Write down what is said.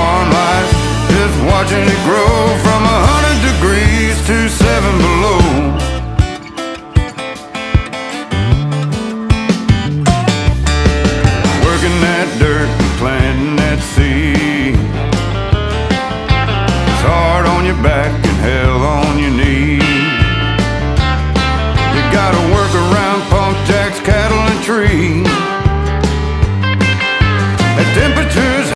farm life, just watching it grow from 100 degrees to 7 below. Working that dirt and planting that seed, it's hard on your back and hell on your knees. You gotta work around pump jacks, cattle and trees.